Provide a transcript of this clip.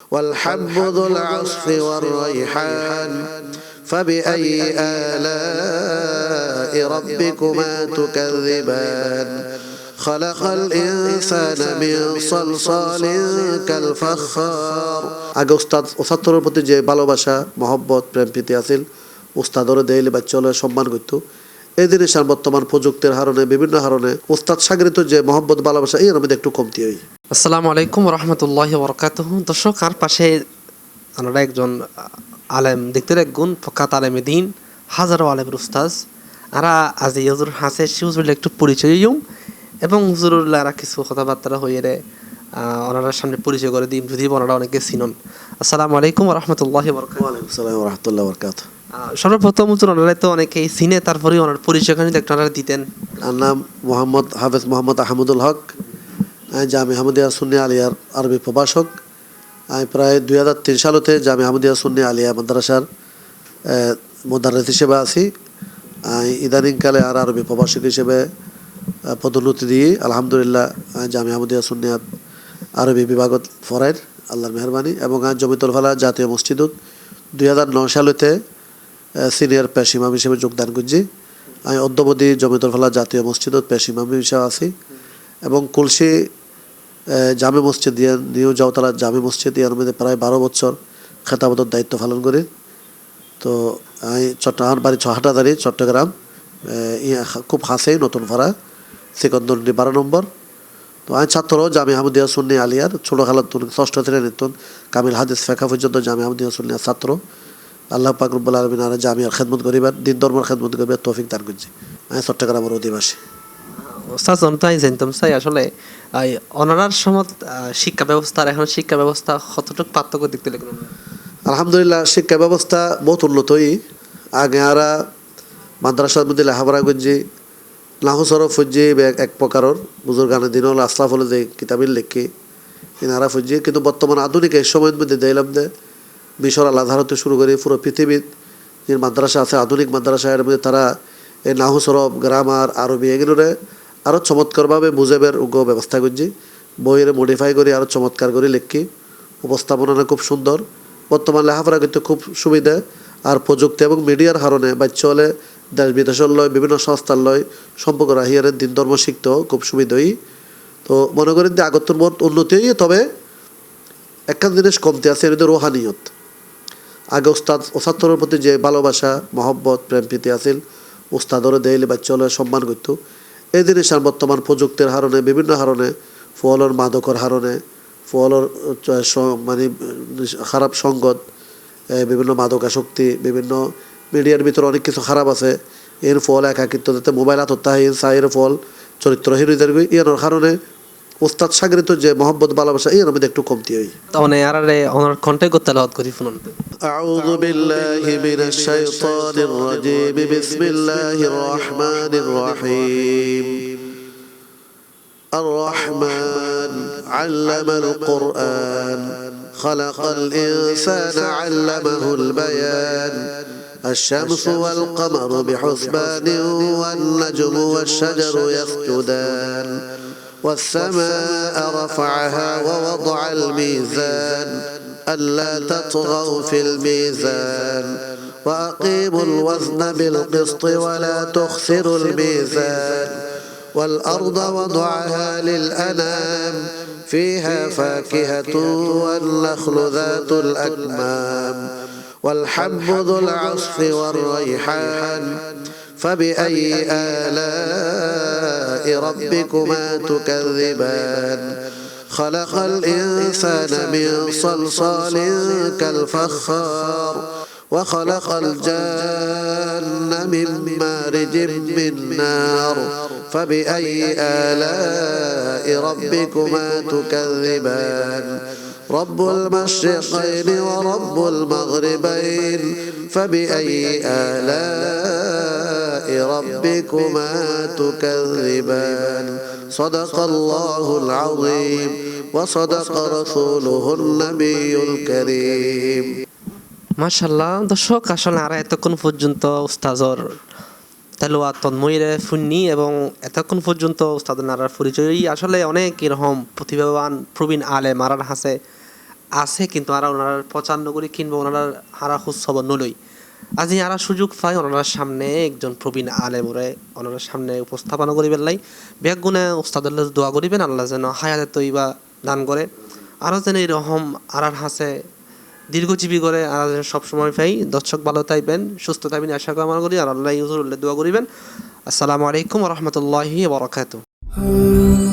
والحب ذو العصف والريحان فبأي آلاء ربكما تكذبان خلق الإنسان من صلصال كالفخار আগে ওস্তাদের প্রতি যে ভালোবাসা মহব্বত প্রেম প্রীতি আছিল ওস্তাদরে দেইলে বাচ্চালে সম্মান করতো এই জিনিস আর বর্তমান প্রযুক্তির হারণে বিভিন্ন হারণে ওস্তাদ সাগরিত যে মহব্বত ভালোবাসা এর মধ্যে একটু কমতি হয়। আসসালামু আলাইকুম রহমতুল্লাহি বরকাতুহু। দর্শক, আর পাশে আমরা একজন আলেম দেখতে গুণ ফকাত আলেমে দিন হাজারো আলেমের উস্তাজ আরা আজ এই হুজুর হাসে হুজুর একটু পরিচয় ইউম এবং হুজুরুল্লাহরা কিছু কথাবার্তা হয়ে রে ওনার সামনে পরিচয় করে দিই যদি ওনারা অনেকে চিনন। আসসালামু আলাইকুম রহমতুল্লাহি বরকাতুহু। ওয়ালাইকুম আসসালাম ওয়া রাহমাতুল্লাহি ওয়া বারাকাতুহু। সর্বপ্রথম হুজুর ওনারা তো অনেকেই চিনে, তারপরে ওনার পরিচয়খানি একটু ওনারা দিতেন। আর নাম হাফেজ মোহাম্মদ আহমদুল হক, জামি আহমদিয়া সুন্নি আলিয়ার আরবি প্রভাষক। আমি প্রায় 2003 সালতে জামি আহমদিয়া সুন্নি আলিয়া মাদ্রাসার মোদাররিস হিসেবে আছি। ইদানিংকালে আর আরবি প্রভাষক হিসেবে পদোন্নতি দিয়ে আলহামদুলিল্লাহ জামি আহমদিয়া সুন্নি আরবি বিভাগত ফরাইর আল্লাহর মেহরবানি এবং জমিতুল ফালা জাতীয় মসজিদত 2009 সালতে সিনিয়র পেশ ইমাম হিসেবে যোগদান করছি। আমি অদ্যবধি জমিতুল ফালা জাতীয় মসজিদত পেশ ইমাম হিসেবে আছি এবং কুলসি জামে মসজিদ দিয়ে নিউ জাওতালা জামে মসজিদ এর মধ্যে প্রায় 12 বছর খেতাবতের দায়িত্ব পালন করি। তো আমি আমার বাড়ি হাটাদারি চট্টগ্রাম, খুব হাসেই নতুন ভাড়া সিকন্দরী 12 নম্বর। তো আমি ছাত্র জামি আহমদিয়া সুন্নি আলিয়ার ছোটো খালার ষষ্ঠ শ্রেণীর কামিল হাদিস ফেকা পর্যন্ত জামি আহমদিয়া সুন্নিয়ার ছাত্র। আল্লাহ পাক রব্বুল আলামিন আর জামিয়ার খেদমত করিবার দিন ধর্মের খেদমত করিবার তৌফিক দান করছি। আমি চট্টগ্রামের অধিবাসী। ওস্তাদ তাই জানতাম চাই আসলে অনারার সময় শিক্ষা ব্যবস্থা আর এখন শিক্ষা ব্যবস্থা কতটুকু পার্থক্য দেখতে লাগলো? আলহামদুলিল্লাহ শিক্ষা ব্যবস্থা বহুত উন্নতই। আগে আরা মাদ্রাসার মধ্যে লেখাপড়া করছি লাহু সরফ ফুজি এক প্রকারের বুজুর্গানের দিন হল আসলাফ হলে যে কিতাবিল লেখি ইনারা ফুজি, কিন্তু বর্তমান আধুনিক এই সময়ের মধ্যে দেখলাম যে মিশর আল আজহার হতে শুরু করে পুরো পৃথিবীর যে মাদ্রাসা আছে আধুনিক মাদ্রাসা এর মধ্যে তারা এই নাহু সরফ গ্রামার আরবি এগুলোরে আরও চমৎকারভাবে বুঝেবের ব্যবস্থা করছি। বইয়ের মডিফাই করে আরও চমৎকার করে লেখি, উপস্থাপনা খুব সুন্দর। বর্তমান লেখাপড়া করতে খুব সুবিধা আর প্রযুক্তি এবং মিডিয়ার কারণে বাচ্চা হলে দেশ বিদেশের লয় বিভিন্ন সংস্থার লয় সম্পর্ক রাহিয়ারের দিন ধর্ম শিখতেও খুব সুবিধাই। তো মনে করেন যে আগত্তর মত উন্নতি হয়ে, তবে একখান জিনিস কমতে আছে এর রোহানিয়ত। আগে ওস্তাদের প্রতি যে ভালোবাসা মহব্বত প্রেম প্রীতি আছিল ওস্তাদরে দেইলে বাচ্চা হলে সম্মান করতো এই জিনিস আর বর্তমান প্রযুক্তির হারণে বিভিন্ন হারণে ফলের মাদকর হারণে ফলের মানে খারাপ সঙ্গত বিভিন্ন মাদকাসক্তি বিভিন্ন মিডিয়ার ভিতরে অনেক কিছু খারাপ আছে। এর ফল একাকিত্ব যাতে মোবাইল আত্মতাহীন চায়ের ফল চরিত্রহীন এর কারণে ওস্তাদ সাগরিত যে মহব্বত ভালোবাসা এর মধ্যে একটু কমতি হয়। তাহলে ওনার কন্টাক্ট করতে লাগাত করি ফোন। আউযু বিল্লাহি মিনাশ শাইতানির রাজীম বিসমিল্লাহির রহমানির রহিম الرحمن علم القرآن خلق الإنسان علمه البيان الشمس والقمر بحسبان والنجم والشجر يسجدان والسماء رفعها ووضع الميزان ألا تطغوا في الميزان وأقيموا الوزن بالقسط ولا تخسروا الميزان والأرض وضعها للأنام فيها فاكهة والنخل ذات الأكمام والحب ذو العصف والريحان فبأي آلاء ربكما تكذبان خلق الإنسان من صلصال كالفخار وخلق الجن من مارج من نار فبأي آلاء ربكما تكذبان رب المشرقين ورب المغربين فبأي آلاء ربكما تكذبان صدق الله العظيم وصدق رسوله النبي الكريم। মাশাআল্লাহ। দর্শক, আসলে আর এতক্ষণ পর্যন্ত উস্তাজর তেলাওয়াত তন্ময়ীরে শুননি এবং এতক্ষণ পর্যন্ত উস্তাদ নারার পরিচয়ই আসলে অনেক এরকম প্রতিভাবান প্রবীণ আলেম আরার হাসে আছে কিন্তু আরা ওনারা 95 কিংবা ওনারা হারা খোঁজ খবর নলই আজি আরা সুযোগ পাই ওনার সামনে একজন প্রবীণ আলেম ওরে ওনার সামনে উপস্থাপনা করিবেন লাই ব্যাগ গুণে ওস্তাদুল্লাহ দোয়া করিবেন আল্লাহ যেন হায়াতে তৈবা দান করে আরও যেন এরকম আরার হাসে দীর্ঘজীবী করে আর যেন সবসময় পাই দর্শক ভালো থাকবেন সুস্থ থাকবেন আশা কামনা করি আর আল্লাহ হুজুর দোয়া করিবেন আসসালামু আলাইকুম ওয়া রাহমাতুল্লাহি ওয়া বারাকাতুহু